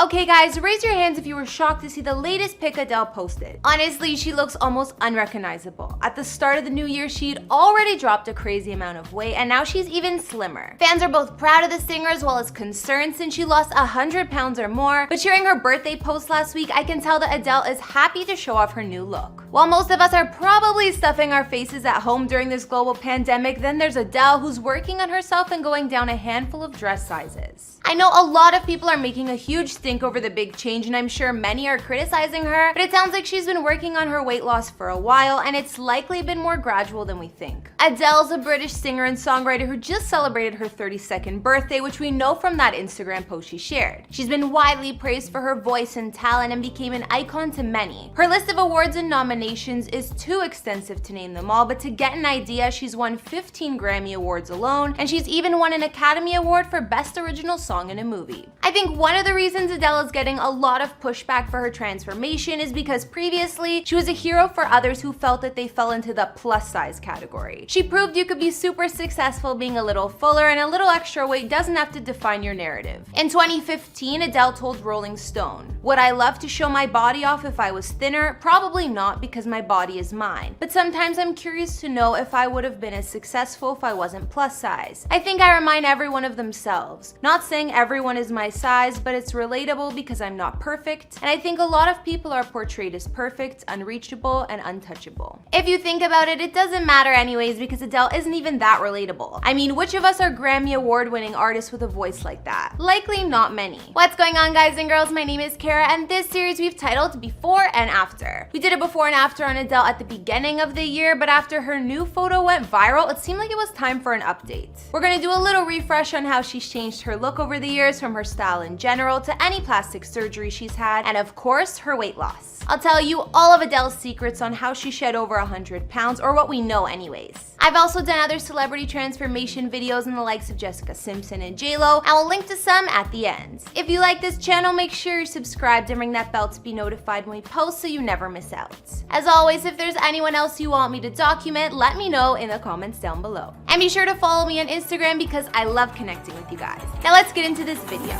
Okay guys, raise your hands if you were shocked to see the latest pic Adele posted. Honestly, she looks almost unrecognizable. At the start of the new year, she'd already dropped a crazy amount of weight, and now she's even slimmer. Fans are both proud of the singer as well as concerned since she lost 100 pounds or more, but sharing her birthday post last week, I can tell that Adele is happy to show off her new look. While most of us are probably stuffing our faces at home during this global pandemic, then there's Adele who's working on herself and going down a handful of dress sizes. I know a lot of people are making a huge stink over the big change, and I'm sure many are criticizing her, but it sounds like she's been working on her weight loss for a while, and it's likely been more gradual than we think. Adele's a British singer and songwriter who just celebrated her 32nd birthday, which we know from that Instagram post she shared. She's been widely praised for her voice and talent and became an icon to many. Her list of awards and nominations is too extensive to name them all, but to get an idea, she's won 15 Grammy Awards alone, and she's even won an Academy Award for Best Original Song in a Movie. I think one of the reasons Adele is getting a lot of pushback for her transformation is because previously, she was a hero for others who felt that they fell into the plus size category. She proved you could be super successful being a little fuller, and a little extra weight doesn't have to define your narrative. In 2015, Adele told Rolling Stone, "Would I love to show my body off if I was thinner? Probably not, because my body is mine. But sometimes I'm curious to know if I would have been as successful if I wasn't plus size. I think I remind everyone of themselves. Not saying everyone is my size, but it's relatable because I'm not perfect, and I think a lot of people are portrayed as perfect, unreachable, and untouchable." If you think about it, it doesn't matter anyways because Adele isn't even that relatable. I mean, which of us are Grammy Award-winning artists with a voice like that? Likely not many. What's going on, guys and girls? My name is Kara, and this series we've titled Before and After. We did a before and after on Adele at the beginning of the year, but after her new photo went viral, it seemed like it was time for an update. We're gonna do a little refresh on how she's changed her look over the years, from her style in general to any plastic surgery she's had, and of course, her weight loss. I'll tell you all of Adele's secrets on how she shed over 100 pounds, or what we know anyways. I've also done other celebrity transformation videos in the likes of Jessica Simpson and J-Lo, and I'll link to some at the end. If you like this channel, make sure you're subscribed and ring that bell to be notified when we post so you never miss out. As always, if there's anyone else you want me to document, let me know in the comments down below. And be sure to follow me on Instagram because I love connecting with you guys. Now let's get into this video.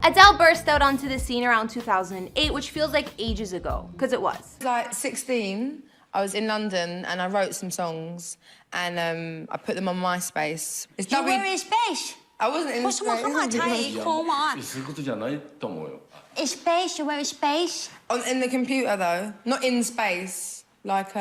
Adele burst out onto the scene around 2008, which feels like ages ago, because it was. Like 16, I was in London and I wrote some songs and I put them on MySpace. You were in space? I wasn't in space. Come on. In space, you were in space? In the computer though, not in space. Like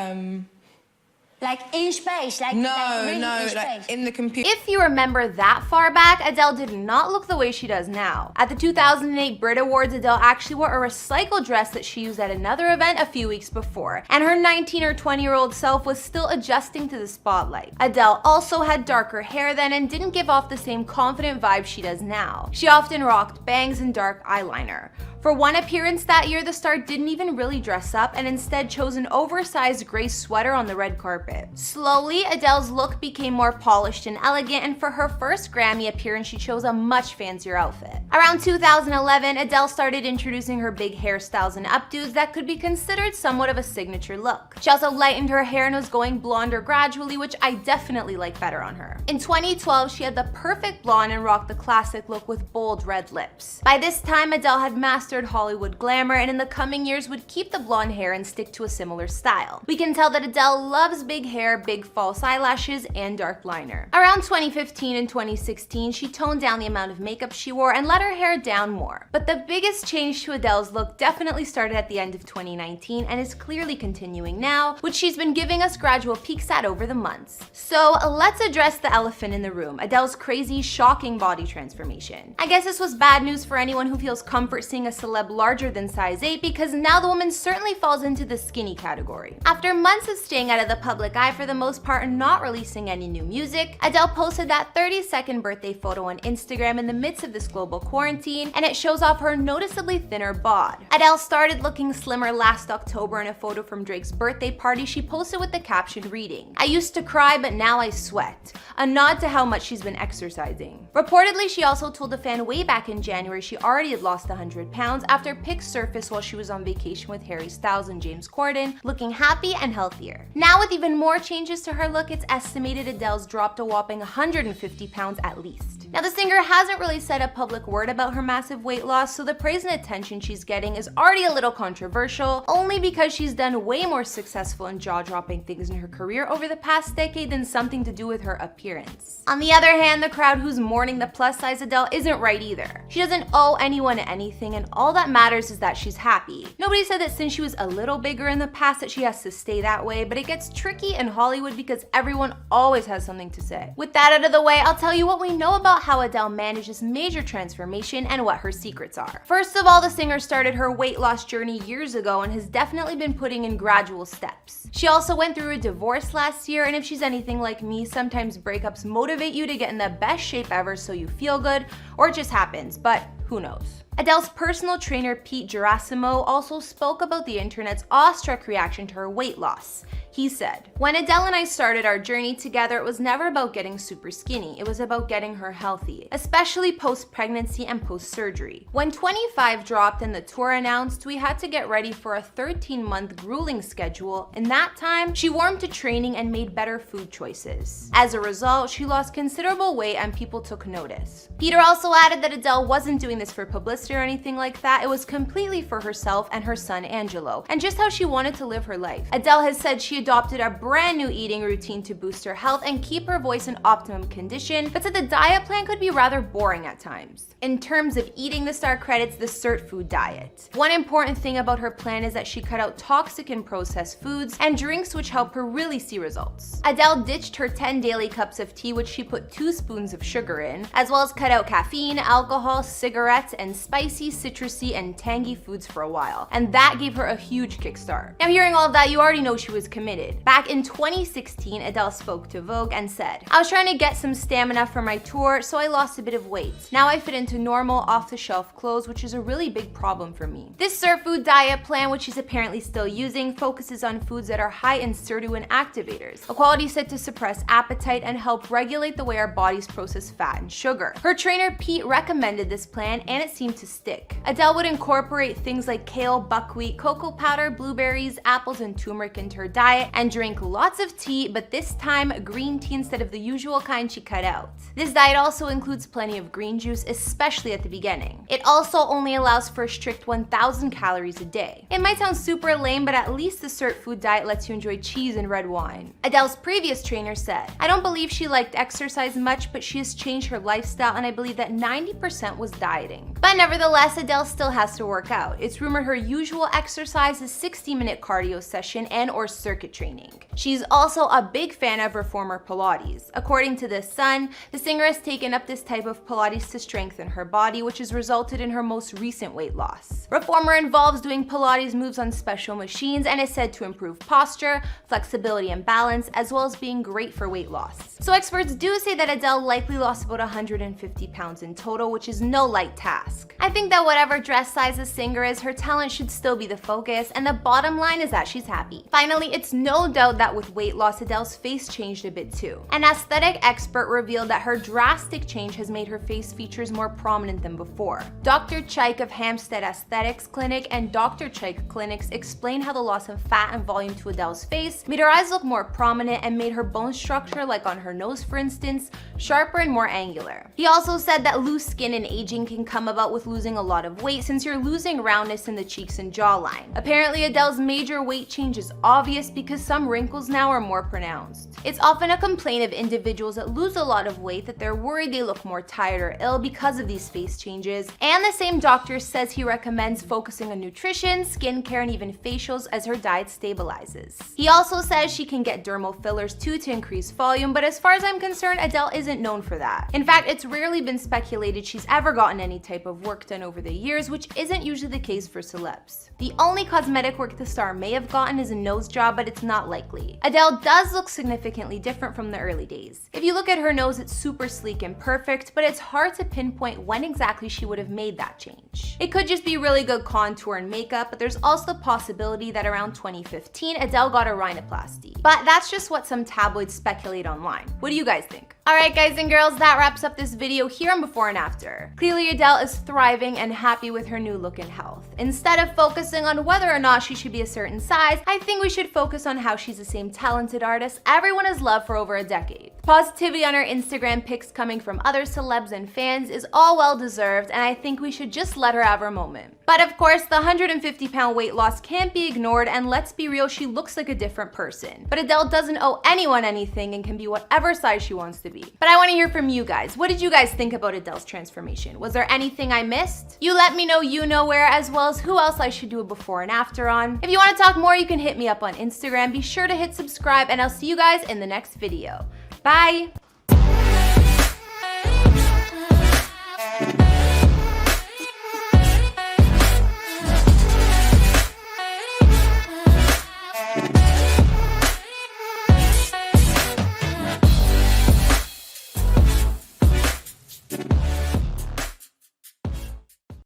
in space? Like really in space? Like in the computer. If you remember that far back, Adele did not look the way she does now. At the 2008 Brit Awards, Adele actually wore a recycled dress that she used at another event a few weeks before, and her 19 or 20-year-old self was still adjusting to the spotlight. Adele also had darker hair then and didn't give off the same confident vibe she does now. She often rocked bangs and dark eyeliner. For one appearance that year, the star didn't even really dress up and instead chose an oversized gray sweater on the red carpet. Slowly, Adele's look became more polished and elegant, and for her first Grammy appearance, she chose a much fancier outfit. Around 2011, Adele started introducing her big hairstyles and updos that could be considered somewhat of a signature look. She also lightened her hair and was going blonder gradually, which I definitely like better on her. In 2012, she had the perfect blonde and rocked the classic look with bold red lips. By this time, Adele had mastered Hollywood glamour, and in the coming years would keep the blonde hair and stick to a similar style. We can tell that Adele loves big hair, big false eyelashes, and dark liner. Around 2015 and 2016, she toned down the amount of makeup she wore and let her hair down more. But the biggest change to Adele's look definitely started at the end of 2019 and is clearly continuing now, which she's been giving us gradual peeks at over the months. So let's address the elephant in the room, Adele's crazy, shocking body transformation. I guess this was bad news for anyone who feels comfort seeing a celeb larger than size 8, because now the woman certainly falls into the skinny category. After months of staying out of the public eye for the most part and not releasing any new music, Adele posted that 32nd birthday photo on Instagram in the midst of this global quarantine, and it shows off her noticeably thinner bod. Adele started looking slimmer last October in a photo from Drake's birthday party she posted with the caption reading, "I used to cry, but now I sweat," a nod to how much she's been exercising. Reportedly, she also told a fan way back in January she already had lost 100 pounds, pounds after pics surfaced while she was on vacation with Harry Styles and James Corden, looking happy and healthier. Now with even more changes to her look, it's estimated Adele's dropped a whopping 150 pounds at least. Now the singer hasn't really said a public word about her massive weight loss, so the praise and attention she's getting is already a little controversial, only because she's done way more successful and jaw-dropping things in her career over the past decade than something to do with her appearance. On the other hand, the crowd who's mourning the plus-size Adele isn't right either. She doesn't owe anyone anything, and all that matters is that she's happy. Nobody said that since she was a little bigger in the past that she has to stay that way, but it gets tricky in Hollywood because everyone always has something to say. With that out of the way, I'll tell you what we know about how Adele managed this major transformation and what her secrets are. First of all, the singer started her weight loss journey years ago and has definitely been putting in gradual steps. She also went through a divorce last year, and if she's anything like me, sometimes breakups motivate you to get in the best shape ever so you feel good, or it just happens, but who knows. Adele's personal trainer Pete Gerasimo also spoke about the internet's awestruck reaction to her weight loss. He said, "When Adele and I started our journey together, it was never about getting super skinny. It was about getting her healthy, especially post-pregnancy and post-surgery. When 25 dropped and the tour announced, we had to get ready for a 13-month grueling schedule. In that time, she warmed to training and made better food choices. As a result, she lost considerable weight and people took notice." Peter also added that Adele wasn't doing this for publicity or anything like that. It was completely for herself and her son Angelo, and just how she wanted to live her life. Adele has said she adopted a brand new eating routine to boost her health and keep her voice in optimum condition, but said the diet plan could be rather boring at times. In terms of eating, the star credits the cert food diet. One important thing about her plan is that she cut out toxic and processed foods and drinks, which help her really see results. Adele ditched her 10 daily cups of tea, which she put 2 spoons of sugar in, as well as cut out caffeine, alcohol, cigarettes, and spicy, citrusy, and tangy foods for a while, and that gave her a huge kickstart. Now, hearing all of that, you already know she was committed. Back in 2016, Adele spoke to Vogue and said, "I was trying to get some stamina for my tour, so I lost a bit of weight. Now I fit into normal, off-the-shelf clothes, which is a really big problem for me." This surf food diet plan, which she's apparently still using, focuses on foods that are high in sirtuin activators, a quality said to suppress appetite and help regulate the way our bodies process fat and sugar. Her trainer Pete recommended this plan, and it seemed to stick. Adele would incorporate things like kale, buckwheat, cocoa powder, blueberries, apples, and turmeric into her diet, and drink lots of tea, but this time green tea instead of the usual kind she cut out. This diet also includes plenty of green juice, especially at the beginning. It also only allows for a strict 1,000 calories a day. It might sound super lame, but at least the cert food diet lets you enjoy cheese and red wine. Adele's previous trainer said, "I don't believe she liked exercise much, but she has changed her lifestyle, and I believe that 90% was dieting." But nevertheless, Adele still has to work out. It's rumored her usual exercise is 60-minute cardio session and/or circuit training. She's also a big fan of reformer Pilates. According to The Sun, the singer has taken up this type of Pilates to strengthen her body, which has resulted in her most recent weight loss. Reformer involves doing Pilates moves on special machines and is said to improve posture, flexibility, and balance, as well as being great for weight loss. So experts do say that Adele likely lost about 150 pounds in total, which is no light task. I think that whatever dress size the singer is, her talent should still be the focus, and the bottom line is that she's happy. Finally, it's no doubt that with weight loss, Adele's face changed a bit too. An aesthetic expert revealed that her drastic change has made her face features more prominent than before. Dr. Chaik of Hampstead Aesthetics Clinic and Dr. Chaik Clinics explained how the loss of fat and volume to Adele's face made her eyes look more prominent and made her bone structure, like on her nose for instance, sharper and more angular. He also said that loose skin and aging can come about with losing a lot of weight, since you're losing roundness in the cheeks and jawline. Apparently, Adele's major weight change is obvious because some wrinkles now are more pronounced. It's often a complaint of individuals that lose a lot of weight that they're worried they look more tired or ill because of these face changes, and the same doctor says he recommends focusing on nutrition, skincare, and even facials as her diet stabilizes. He also says she can get dermal fillers too to increase volume, but as far as I'm concerned, Adele isn't known for that. In fact, it's rarely been speculated she's ever gotten any type of work done over the years, which isn't usually the case for celebs. The only cosmetic work the star may have gotten is a nose job, but it's not likely. Adele does look significantly different from the early days. If you look at her nose, it's super sleek and perfect, but it's hard to pinpoint when exactly she would have made that change. It could just be really good contour and makeup, but there's also the possibility that around 2015, Adele got a rhinoplasty. But that's just what some tabloids speculate online. What do you guys think? Alright guys and girls, that wraps up this video here on Before and After. Clearly Adele is thriving and happy with her new look and health. Instead of focusing on whether or not she should be a certain size, I think we should focus on how she's the same talented artist everyone has loved for over a decade. Positivity on her Instagram pics coming from other celebs and fans is all well deserved, and I think we should just let her have her moment. But of course, the 150-pound weight loss can't be ignored, and let's be real, she looks like a different person. But Adele doesn't owe anyone anything and can be whatever size she wants to be. But I want to hear from you guys. What did you guys think about Adele's transformation? Was there anything I missed? You let me know you know where, as well as who else I should do a before and after on. If you want to talk more, you can hit me up on Instagram. Be sure to hit subscribe, and I'll see you guys in the next video. Bye!